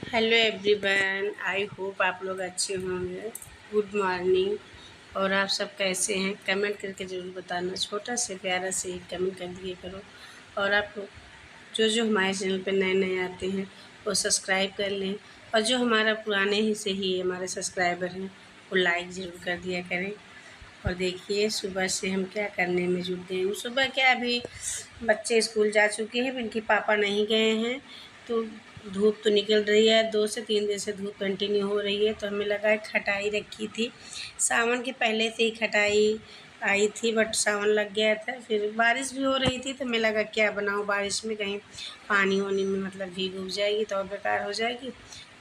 Hello everyone, I hope आप लोग अच्छे होंगे। Good morning. और आप सब कैसे हैं कमेंट करके ज़रूर बताना। छोटा से प्यारा से ही कमेंट कर दिए करो। और आप लोग जो जो हमारे चैनल पे नए नए आते हैं वो सब्सक्राइब कर लें। और जो हमारा पुराने ही से ही हमारे सब्सक्राइबर हैं वो लाइक ज़रूर कर दिया करें। और देखिए सुबह से हम क्या करने में जुट गए हैं। सुबह क्या, अभी बच्चे स्कूल जा चुके हैं, इनके पापा नहीं गए हैं, तो धूप तो निकल रही है। 2 से 3 दिन से धूप कंटिन्यू हो रही है, तो हमें लगा है खटाई रखी थी। सावन के पहले से ही खटाई आई थी, बट सावन लग गया था, फिर बारिश भी हो रही थी, तो हमें लगा क्या बनाऊँ बारिश में, कहीं पानी वानी में मतलब भीग उग जाएगी तो और बेकार हो जाएगी।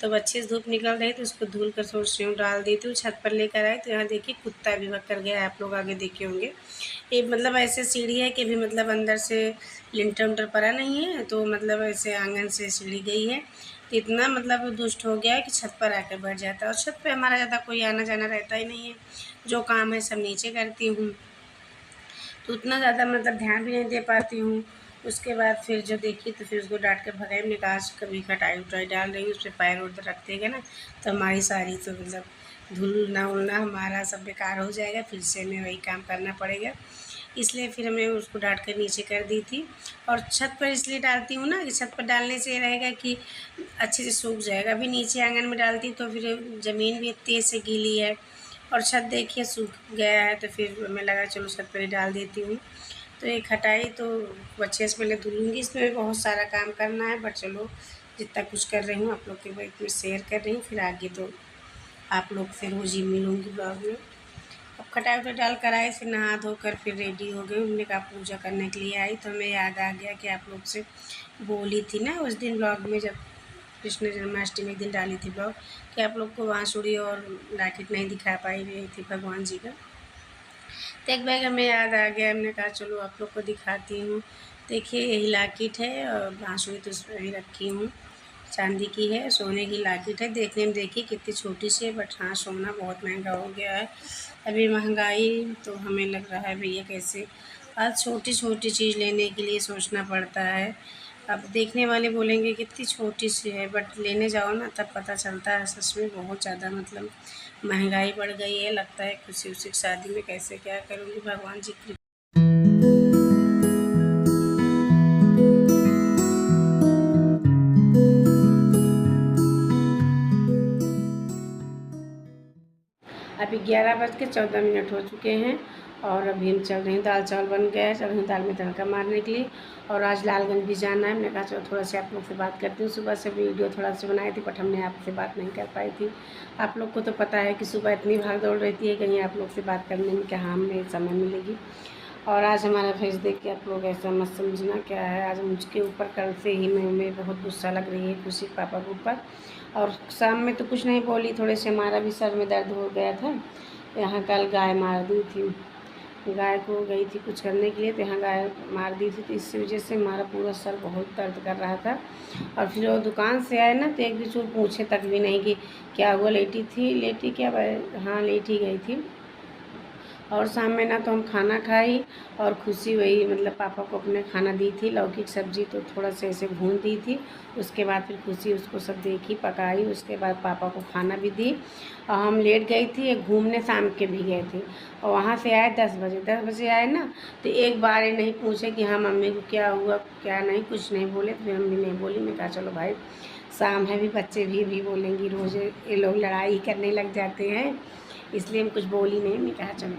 तो अच्छे से धूप निकल रही थी, उसको धुल कर थोड़ी सी डाल दी थी, छत पर लेकर आए तो यहाँ देखिए कुत्ता भी भग कर गया है। आप लोग आगे देखे होंगे, ये मतलब ऐसे सीढ़ी है कि भी मतलब अंदर से लिंटर उंटर पड़ा नहीं है, तो मतलब ऐसे आंगन से सीढ़ी गई है, तो इतना मतलब दुष्ट हो गया है कि छत पर आकर बैठ जाता है। और छत पे हमारा ज़्यादा कोई आना जाना रहता ही नहीं है, जो काम है सब नीचे करती हूँ, तो उतना ज़्यादा मतलब ध्यान भी नहीं दे पाती हूँ। उसके बाद फिर जो देखी तो फिर उसको डांट कर भगाई। हमने कहा कभी खटाई उटाई डाल रही उस पर पैर उड़ रख देगा ना, तो हमारी सारी तो मतलब धुलना उलना हमारा सब बेकार हो जाएगा, फिर से हमें वही काम करना पड़ेगा। इसलिए फिर हमें उसको डांट कर नीचे कर दी थी। और छत पर इसलिए डालती हूँ ना कि छत पर डालने से ये रहेगा कि अच्छे से सूख जाएगा। अभी नीचे आंगन में डालती तो फिर ज़मीन भी तेज़ से गीली है और छत देखिए सूख गया है, तो फिर हमें लगा चलो छत पर ही डाल देती हूँ। तो ये खटाई तो अच्छे से पहले धुलूँगी, इसमें भी बहुत सारा काम करना है, बट चलो जितना कुछ कर रही हूँ आप लोग के बीच में शेयर कर रही हूँ। फिर आगे तो आप लोग से रोज़ ही मिलूँगी ब्लॉग में। अब खटाई उटाई डाल कर आए, फिर नहा धोकर फिर रेडी हो गई। हमने कहा पूजा करने के लिए आई, तो हमें याद आ गया कि आप लोग से बोली थी ना उस दिन ब्लॉग में, जब कृष्ण जन्माष्टमी के दिन डाली थी ब्लॉग, कि आप लोग को बाँसुरी और लॉकेट नहीं दिखा पाई रही थी भगवान जी का। तो एक बैग हमें याद आ गया, हमने कहा चलो आप लोग को दिखाती हूँ। देखिए यही लॉकेट है और बाँसुरी तो उसमें भी रखी हूँ, चांदी की है, सोने की लॉकेट है। देखने में देखिए कितनी छोटी सी है, बट हाँ सोना बहुत महंगा हो गया है अभी। महंगाई तो हमें लग रहा है भैया कैसे आज छोटी छोटी चीज़ लेने के लिए सोचना पड़ता है। अब देखने वाले बोलेंगे कितनी छोटी सी है, बट लेने जाओ ना तब पता चलता है सच में बहुत ज़्यादा मतलब महंगाई बढ़ गई है। लगता है खुशी उसी की शादी में कैसे क्या करूँगी, भगवान जी की। अभी 11:14 हो चुके हैं और अभी हम चल रहे हैं, दाल चावल बन गया है, चल रहे हैं दाल में तड़का मारने के लिए। और आज लालगंज भी जाना है। मैंने कहा चलो थोड़ा सा आप लोग से बात करती हूँ। सुबह से वीडियो थोड़ा सा बनाई थी, बट हमने आपसे बात नहीं कर पाई थी। आप लोग को तो पता है कि सुबह इतनी भाग दौड़ रहती है, कहीं आप लोग से बात करने में क्या हमें समय मिलेगी। और आज हमारा फेस देख के आप लोग ऐसा मत समझना क्या है, आज मुझके ऊपर कल से ही मैं बहुत गुस्सा लग रही है खुशी पापा के ऊपर। और शाम में तो कुछ नहीं बोली, थोड़े से हमारा भी सर में दर्द हो गया था। यहाँ कल गाय मार दी थी, गाय को गई थी कुछ करने के लिए, तो यहाँ गाय मार दी थी, तो इस वजह से हमारा पूरा सर बहुत दर्द कर रहा था। और फिर वो दुकान से आए ना, तो एक भी चूर पूछे तक भी नहीं कि क्या हुआ, लेटी थी, लेटी क्या, हाँ लेटी गई थी। और शाम में ना तो हम खाना खाई, और खुशी वही मतलब पापा को अपने खाना दी थी, लौकी की सब्ज़ी तो थोड़ा सा ऐसे भून दी थी। उसके बाद फिर खुशी उसको सब देखी पकाई, उसके बाद पापा को खाना भी दी। और हम लेट गई थी, एक घूमने शाम के भी गए थे, और वहाँ से आए 10 बजे। 10 बजे आए ना, तो एक बार ही नहीं पूछे कि हाँ मम्मी को क्या हुआ क्या नहीं, कुछ नहीं बोले, तो फिर हम भी नहीं बोली। मैं कहा चलो भाई शाम है, भी बच्चे भी बोलेंगी, रोज़ ये लोग लड़ाई करने लग जाते हैं, इसलिए हम कुछ बोली नहीं। मैं कहा चलो।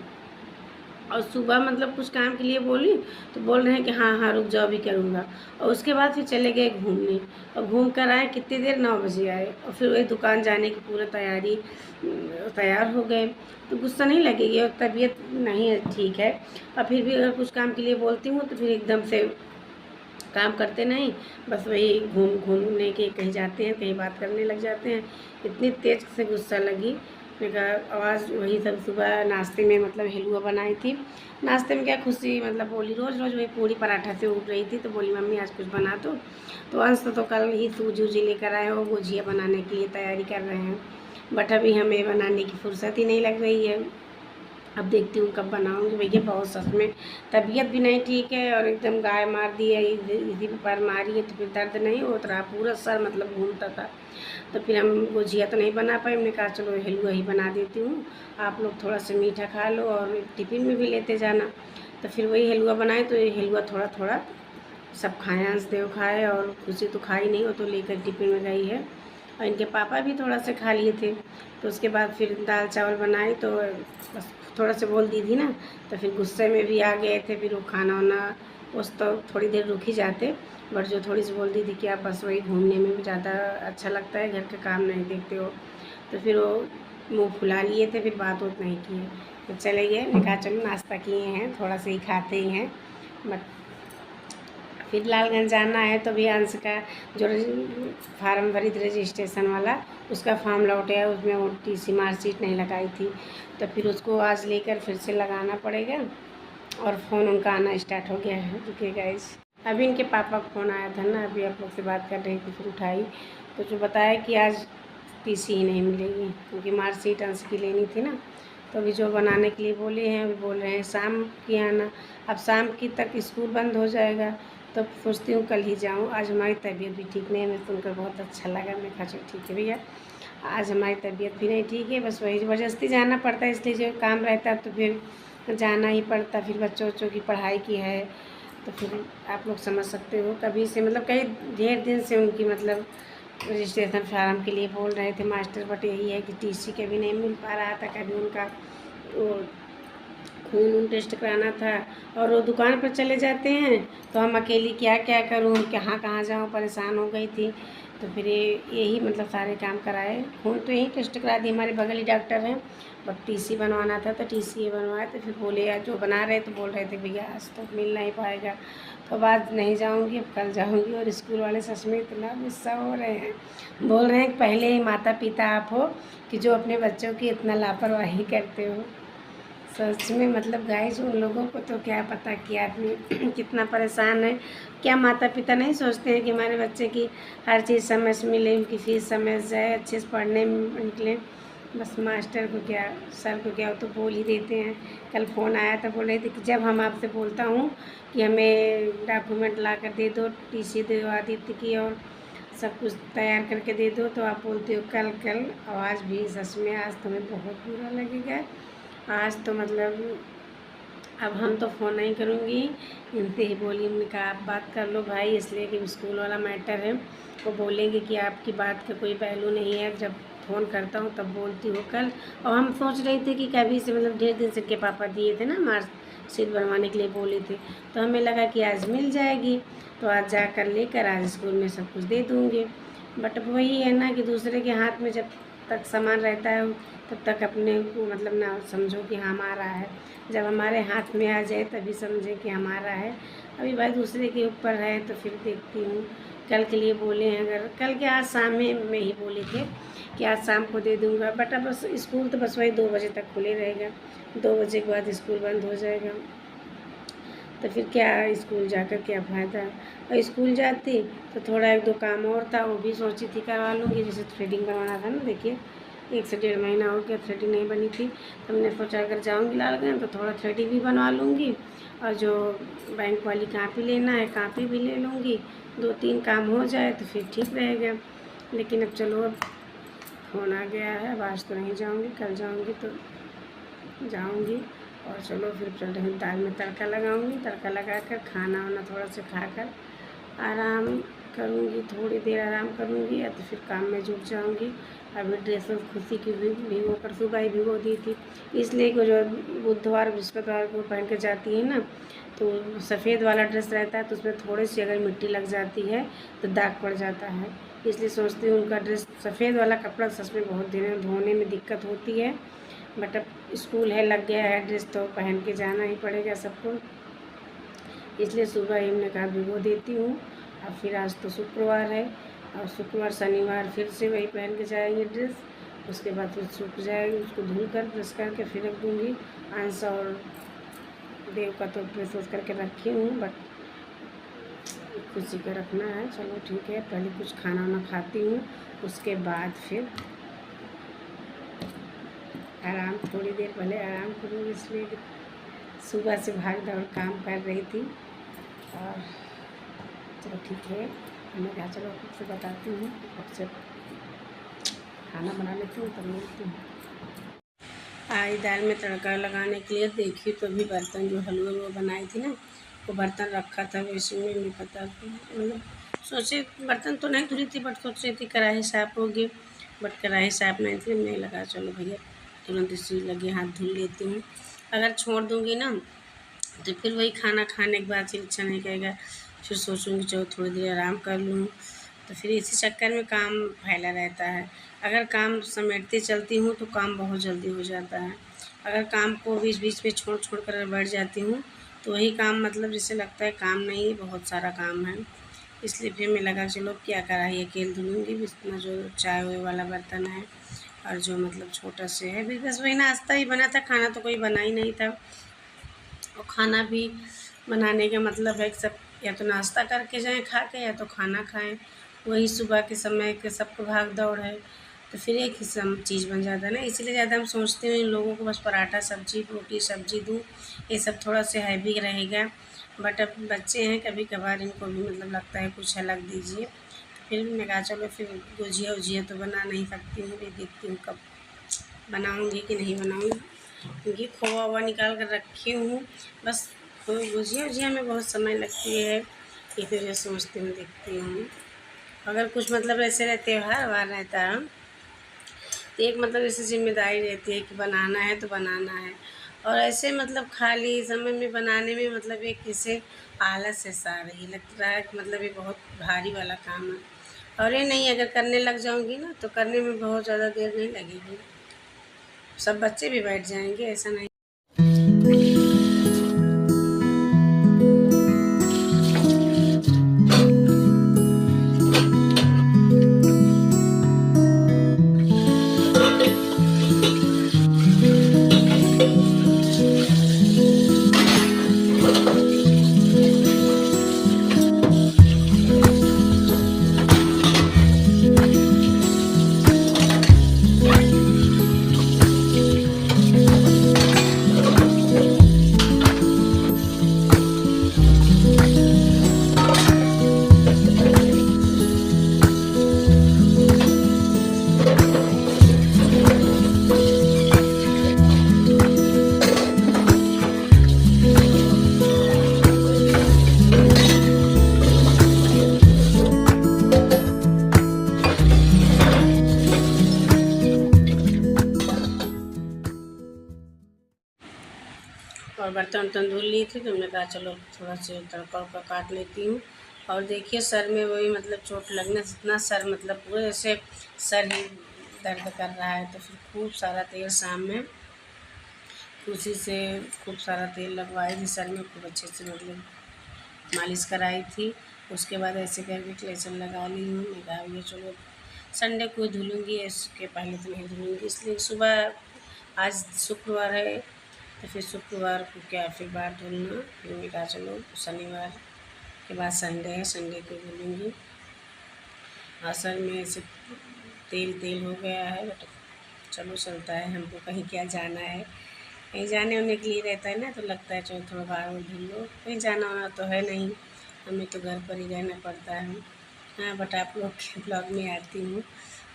और सुबह मतलब कुछ काम के लिए बोली, तो बोल रहे हैं कि हाँ हाँ रुक जाओ अभी करूँगा। और उसके बाद फिर चले गए घूमने, और घूम कर आए कितनी देर, 9 बजे आए, और फिर वही दुकान जाने की पूरा तैयारी, तैयार हो गए। तो गुस्सा नहीं लगेगी, और तबीयत नहीं है ठीक है, और फिर भी अगर कुछ काम के लिए बोलती हूँ तो फिर एकदम से काम करते नहीं, बस वही घूमने के कहीं जाते हैं, कहीं बात करने लग जाते हैं। इतनी तेज़ से गुस्सा लगी। मैंने कहा आवाज़ वही सब सुबह नाश्ते में मतलब हलवा बनाई थी। नाश्ते में क्या खुशी मतलब बोली रोज़ रोज़ वही पूरी पराठा से उठ रही थी, तो बोली मम्मी आज कुछ बना दो। तो अंश तो कल ही सूजी वूजी लेकर आए हो, गुजिया बनाने के लिए तैयारी कर रहे हैं, बट अभी हमें बनाने की फुर्सत ही नहीं लग रही है। अब देखती हूँ कब बनाऊँगी भैया। बहुत सच में तबीयत भी नहीं ठीक है और एकदम गाय मार दी है, इसी पर मारी है तो फिर दर्द नहीं होता रहा, पूरा सर मतलब घूमता था। तो फिर हम गुजिया तो नहीं बना पाए, हमने कहा चलो हलवा ही बना देती हूँ, आप लोग थोड़ा सा मीठा खा लो और टिफ़िन में भी लेते जाना। तो फिर वही हलवा बनाए, तो ये हलवा थोड़ा थोड़ा सब खाए, अंशदेव खाए और खुशी तो खाई नहीं, वो तो लेकर टिफ़िन में गई है। और इनके पापा भी थोड़ा सा खा लिए थे। तो उसके बाद फिर दाल चावल बनाई, तो बस थोड़ा सा बोल दी थी ना, तो फिर गुस्से में भी आ गए थे। फिर वो खाना वाना उस तो थोड़ी देर रुक ही जाते, बट जो थोड़ी सी बोल दी थी कि आप बस वही घूमने में भी ज़्यादा अच्छा लगता है, घर के काम नहीं देखते हो, तो फिर वो मुँह फुला लिए थे, फिर बात उत नहीं किए, तो चले गए। मैं कहा चलो नाश्ता किए हैं, थोड़ा सा ही खाते ही हैं। बट फिर लालगंज जाना है, तो भी अंश का जो फार्म भरी थी रजिस्ट्रेशन वाला, उसका फॉर्म लौट आया, उसमें वो टीसी मार्कशीट नहीं लगाई थी, तो फिर उसको आज लेकर फिर से लगाना पड़ेगा। और फ़ोन उनका आना स्टार्ट हो गया है, रुकिए गाइस। अभी इनके पापा का फ़ोन आया था ना, अभी आप लोग से बात कर रही थी, फिर उठाई, तो जो बताया कि आज टीसी ही नहीं मिलेगी, क्योंकि मार्कशीट अंश की लेनी थी ना। तो अभी जो बनाने के लिए बोले हैं, अभी बोल रहे हैं शाम की आना। अब शाम की तक स्कूल बंद हो जाएगा, तो सोचती हूँ कल ही जाऊँ। आज हमारी तबीयत भी ठीक नहीं है, मैं सुनकर बहुत अच्छा लगा। मैं कहा चलो ठीक है भैया, आज हमारी तबीयत भी नहीं ठीक है, बस वही ज़बरदस्ती जाना पड़ता है, इसलिए जो काम रहता है तो फिर जाना ही पड़ता। फिर बच्चों बच्चों की पढ़ाई की है, तो फिर आप लोग समझ सकते हो, कभी से मतलब कई ढेर दिन से उनकी मतलब रजिस्ट्रेशन फार्म के लिए बोल रहे थे मास्टर, बट यही है कि टीसी कभी नहीं मिल पा रहा था, कभी उनका वो खून टेस्ट कराना था, और वो दुकान पर चले जाते हैं, तो हम अकेली क्या क्या करूँ, कहाँ कहाँ जाऊँ, परेशान हो गई थी। तो फिर यही मतलब सारे काम कराए, खून तो यहीं टेस्ट करा दी, हमारे बगल ही डॉक्टर हैं, बट टीसी बनवाना था, तो टीसी ये बनवाए। तो फिर बोले यार जो बना रहे तो बोल रहे थे भैया आज तो मिल नहीं पाएगा, तो अब आज नहीं जाऊँगी, अब कल जाऊँगी। और स्कूल वाले सच में इतना गुस्सा हो रहे हैं, बोल रहे हैं कि पहले ही माता पिता आप हो कि जो अपने बच्चों की इतना लापरवाही करते हो। सच में मतलब गाइस, उन लोगों को तो क्या पता कि आदमी कितना परेशान है। क्या माता पिता नहीं सोचते हैं कि हमारे बच्चे की हर चीज़ समय से मिले, उनकी फ़ीस समय से जाए, अच्छे से पढ़ने में निकले। बस मास्टर को क्या, सर को क्या, वो तो बोल ही देते हैं। कल फ़ोन आया था, बोल रहे थे कि जब हम आपसे बोलता हूँ कि हमें डॉक्यूमेंट ला कर दे दो, टीसी दे दो आदित्य की, और सब कुछ तैयार करके दे दो, तो आप बोलते हो कल कल। और आज भी सच में आज तो हमें बहुत बुरा लगेगा। आज तो मतलब अब हम तो फ़ोन नहीं करूँगी, इनसे ही बोली, हमने कहा आप बात कर लो भाई, इसलिए कि स्कूल वाला मैटर है, वो बोलेंगे कि आपकी बात का कोई वैल्यू नहीं है, जब फ़ोन करता हूँ तब बोलती हो कल। और हम सोच रहे थे कि कभी से मतलब ढेर दिन से के पापा दिए थे ना मार्कशीट बनवाने के लिए बोले थे, तो हमें लगा कि आज मिल जाएगी, तो आज जाकर लेकर आज स्कूल में सब कुछ दे दूँगी। बट वही है ना कि दूसरे के हाथ में जब तक सामान रहता है तब तक अपने को मतलब ना समझो कि हमारा है, जब हमारे हाथ में आ जाए तभी समझे कि हमारा है। अभी भाई दूसरे के ऊपर है, तो फिर देखती हूँ। कल के लिए बोले हैं, अगर कल के आज शाम में ही बोले थे कि आज शाम को दे दूँगा, बट अब बस स्कूल तो बस वही 2 बजे तक खुले रहेगा, 2 बजे के बाद स्कूल बंद हो जाएगा, तो फिर क्या स्कूल जाकर क्या फ़ायदा। और स्कूल जाती तो थोड़ा 1-2 काम और था, वो भी सोची थी करवा लूँगी, जैसे थ्रेडिंग करवाना था ना, देखिए 1 से 1.5 महीना हो गया थ्रेडिंग नहीं बनी थी, तो हमने सोचा अगर जाऊँगी लालगंज तो थोड़ा थ्रेडिंग भी बनवा लूँगी, और जो बैंक वाली कापी लेना है कापी भी ले लूँगी, 2-3 काम हो जाए तो फिर ठीक रहेगा। लेकिन अब चलो, अब फ़ोन आ गया है, अब आज तो नहीं जाऊँगी, कल जाऊँगी तो जाऊँगी। और चलो फिर चल रही हूँ, दाल में तड़का लगाऊँगी, तड़का लगाकर खाना वाना थोड़ा सा खाकर आराम करूँगी, थोड़ी देर आराम करूँगी, या तो फिर काम में जुट जाऊँगी। अभी ड्रेस खुशी की भी भिगो कर सुबह ही भिगो दी थी, इसलिए कि जो बुधवार बृहस्पतिवार को पहन के जाती है ना, तो सफ़ेद वाला ड्रेस रहता है, तो उसमें थोड़ी सी अगर मिट्टी लग जाती है तो दाग पड़ जाता है, इसलिए सोचती हूँ उनका ड्रेस सफ़ेद वाला कपड़ा सच में बहुत दिन धोने में दिक्कत होती है। बट अब स्कूल है, लग गया है ड्रेस, तो पहन के जाना ही पड़ेगा सबको, इसलिए सुबह ही हमने कहा भिगो देती हूँ। अब फिर आज तो शुक्रवार है, और शुक्रवार शनिवार फिर से वही पहन के जाएंगे ड्रेस, उसके बाद फिर सूख जाएगी, उसको धुल कर प्रेस करके फिर रख दूँगी। अंश और देव का तो प्रेस उस करके रखी हूँ, बट खुशी का रखना है। चलो ठीक है, पहले कुछ खाना वाना खाती हूँ, उसके बाद फिर आराम, थोड़ी देर पहले आराम करूँ, इसलिए सुबह से भाग दौड़ काम कर रही थी। और चलो ठीक है, मैं कहा चलो आपसे बताती हूँ, आपसे खाना बना लेती हूँ, तब मिलती हूँ। आज दाल में तड़का लगाने के लिए देखी तो अभी बर्तन जो हलवा वो बनाई थी ना, वो बर्तन रखा था, वैसे में नहीं पता, मतलब सोचे बर्तन तो नहीं धुली थी, बट सोच रही थी कढ़ाई साफ़ होगी, बट कढ़ाई साफ़ नहीं थी। मैं लगा चलो भैया तुरंत इसी लगे हाथ धुल लेती हूँ। अगर छोड़ दूँगी ना तो फिर वही खाना खाने के बाद फिर अच्छा नहीं करेगा, फिर सोचूँगी चलो थोड़ी देर आराम कर लूँ, तो फिर इसी चक्कर में काम फैला रहता है। अगर काम समेटते चलती हूँ तो काम बहुत जल्दी हो जाता है। अगर काम को बीच बीच में छोड़ छोड़ कर बैठ जाती हूँ तो वही काम मतलब जैसे लगता है काम नहीं, बहुत सारा काम है। इसलिए फिर मैं लगा चलो क्या कढ़ाई अकेले धुलूँगी, इतना जो चाय वाय वाला बर्तन है और जो मतलब छोटा से है, भी बस वही नाश्ता ही बना था, खाना तो कोई बना ही नहीं था। और खाना भी बनाने का मतलब है कि सब या तो नाश्ता करके जाएं खा के, या तो खाना खाएं। वही सुबह के समय के सबको भाग दौड़ है, तो फिर एक ही सब चीज़ बन जाता है ना, इसीलिए ज़्यादा हम सोचते हैं इन लोगों को बस पराठा सब्जी रोटी सब्जी दूँ, ये सब थोड़ा सा हैवी रहेगा। बट अब बच्चे हैं, कभी कभार इनको भी मतलब लगता है कुछ अलग दीजिए, तो फिर मैं कहा चलो फिर गुजिया उजिया तो बना नहीं सकती हूँ, मैं देखती हूँ कब बनाऊँगी कि नहीं बनाऊँगी, क्योंकि खोआ हुआ निकाल कर रखी हूँ। बस गुजिया उजिया में बहुत समय लगती है, ये फिर मैं सोचती हूँ देखती हूँ। अगर कुछ मतलब ऐसे त्योहार वार रहता है तो एक मतलब ऐसी जिम्मेदारी रहती है कि बनाना है तो बनाना है, और ऐसे मतलब खाली समय में बनाने में मतलब एक जैसे आलस ऐसा आ रही लगता है कि मतलब ये बहुत भारी वाला काम है। और ये नहीं, अगर करने लग जाऊँगी ना तो करने में बहुत ज़्यादा देर नहीं लगेगी, सब बच्चे भी बैठ जाएंगे, ऐसा नहीं। और बर्तन वर्तन धुल ली थी तो हमने कहा चलो थोड़ा सा तड़का उड़का काट लेती हूँ। और देखिए सर में वही मतलब चोट लगने से इतना सर मतलब पूरे जैसे सर ही दर्द कर रहा है, तो फिर खूब सारा तेल शाम में उसी से खूब सारा तेल लगवाई थी सर में, खूब अच्छे से मतलब मालिश कराई थी। उसके बाद ऐसे करके क्लेचर लगा ली हूँ। मैं कहा ये चलो संडे को धुलूँगी, इसके पहले तो नहीं धुलूँगी, इसलिए सुबह आज शुक्रवार है तो फिर शुक्रवार को क्या फिर बात धुलना, फिर मैं कहा चलो शनिवार के बाद संडे है, संडे को धुलूँगी। असल में ऐसे तेल तेल हो गया है, बट चलो चलता है, हमको कहीं क्या जाना है, कहीं जाने उन्ने के लिए रहता है ना, तो लगता है चलो थोड़ा बाहर में धुल लो, कहीं जाना वाना तो है नहीं, हमें तो घर पर ही रहना पड़ता है। हाँ बट आप लोग के ब्लॉग में आती हूँ,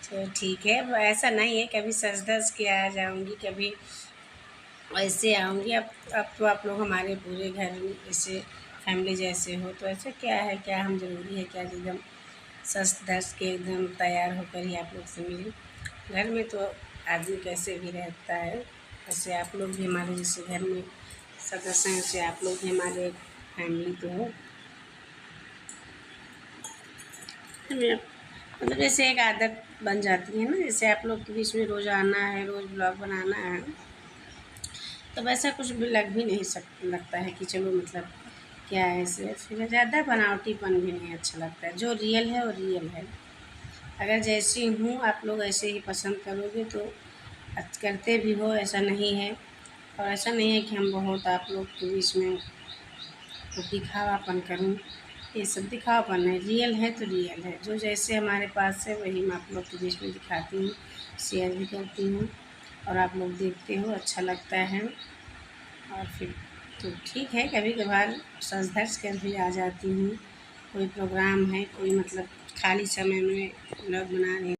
चलो ठीक है। ऐसा नहीं है कभी सज धज के आ जाऊँगी, कभी ऐसे आऊँगी। अब तो आप लोग हमारे पूरे घर में जैसे फैमिली जैसे हो, तो ऐसा क्या है, क्या हम ज़रूरी है क्या एकदम सज धज के एकदम तैयार होकर ही आप लोग से मिलें। घर में तो आदमी कैसे भी रहता है, वैसे आप लोग भी हमारे जैसे घर में सदस्य हैं, वैसे आप लोग भी हमारे फैमिली तो हो। मतलब जैसे एक आदत बन जाती है ना, जैसे आप लोग के बीच में रोज़ आना है, रोज़ ब्लॉग बनाना है, तो वैसा कुछ भी लग भी नहीं लगता है कि चलो मतलब क्या है, ऐसे फिर ज़्यादा बनावटीपन भी नहीं अच्छा लगता है। जो रियल है वो रियल है, अगर जैसी हूँ आप लोग ऐसे ही पसंद करोगे तो करते भी हो, ऐसा नहीं है। और ऐसा नहीं है कि हम बहुत आप लोग के बीच में तो दिखावापन करूँ, ये सब दिखावापन है, रियल है तो रियल है, जो जैसे हमारे पास है वही मैं आप लोग के बीच में दिखाती हूँ, शेयर भी करती हूँ। और आप लोग देखते हो अच्छा लगता है। और फिर तो ठीक है, कभी कभार सज धज कर भी आ जाती हूँ, कोई प्रोग्राम है, कोई मतलब खाली समय में व्लॉग बना रही हूँ।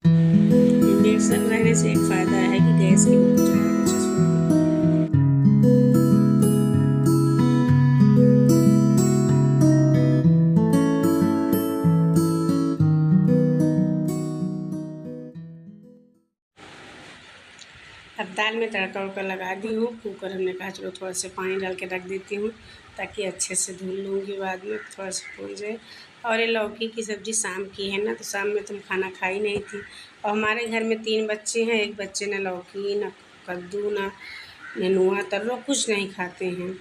इंडक्शन रहने से एक फ़ायदा है कि गैस की बहुत ज़्यादा बचत होगी। अब दाल में तड़का उड़का लगा दी हूँ। कुकर हमने कहा चलो थोड़ा सा पानी डाल के रख देती हूँ ताकि अच्छे से धुल लूँगी, बाद में थोड़ा सा फूल जाए। और ये लौकी की सब्ज़ी शाम की है ना, तो शाम में तुम खाना खाई नहीं थी। और हमारे घर में 3 बच्चे हैं, एक बच्चे ना लौकी ना कद्दू ना नेनुआ तर्रो कुछ नहीं खाते हैं।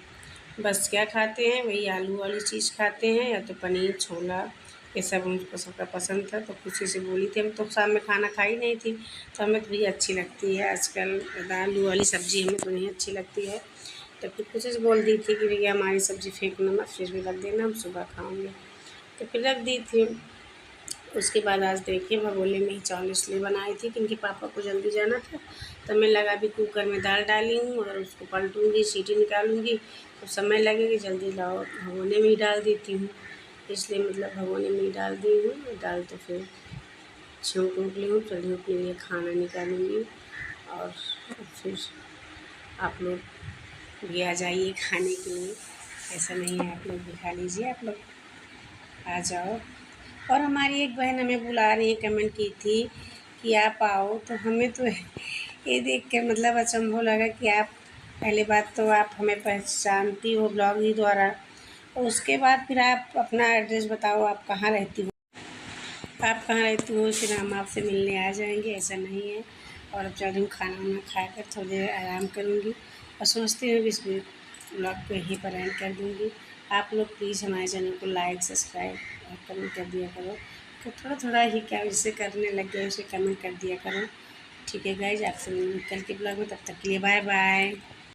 बस क्या खाते हैं, वही आलू वाली चीज़ खाते हैं या तो पनीर छोला, ये सब उनको सबका पसंद था। तो खुशी से बोली थी, हम तो शाम में खाना खाई नहीं थी, तो हमें तो भी अच्छी लगती है आजकल आलू वाली सब्ज़ी, हमें तो नहीं अच्छी लगती है। तो फिर खुशी से बोल दी थी कि भैया हमारी सब्ज़ी फेंकना मत, फ्रिज में रख देना, हम सुबह खाएँगे। तो फिर रख दी थी। उसके बाद आज देखिए भगोने में ही चावल इसलिए बनाई थी कि इनके पापा को जल्दी जाना था। तो मैं लगा भी कुकर में दाल डाली हूँ और उसको पलटूँगी, सीटी निकालूँगी, तो समय लगेगी, जल्दी लाओ भगोने में ही डाल देती हूँ। इसलिए मतलब भगोने में ही डाल दी हूँ। डाल तो फिर छौंक वौंक ली हूँ, चलिए अपने लिए खाना निकालूँगी। और फिर आप लोग भी आ जाइए खाने के लिए, ऐसा नहीं है, आप लोग भी खा लीजिए, आप लोग आ जाओ। और हमारी एक बहन हमें बुला रही है, कमेंट की थी कि आप आओ, तो हमें तो ये देख के मतलब अचंभव लगा कि आप पहले बात तो आप हमें पहचानती हो ब्लॉग ही द्वारा, और उसके बाद फिर आप अपना एड्रेस बताओ, आप कहाँ रहती हो, आप कहाँ रहती हो, फिर हम आपसे मिलने आ जाएंगे, ऐसा नहीं है। और अब चल रही हूँ खाना वाना खाकर थोड़ी देर आराम करूँगी और सोचती हूँ कि इस ब्लॉग को यहीं पर एंड कर दूँगी। आप लोग प्लीज़ हमारे चैनल को लाइक सब्सक्राइब और कमेंट कर दिया करो, तो थोड़ा थोड़ा ही क्या जिससे करने लग गए उसे कमेंट कर दिया करो। ठीक है गाइज, आपसे मिलूँगी कल के ब्लॉग में, तब तक के लिए बाय बाय।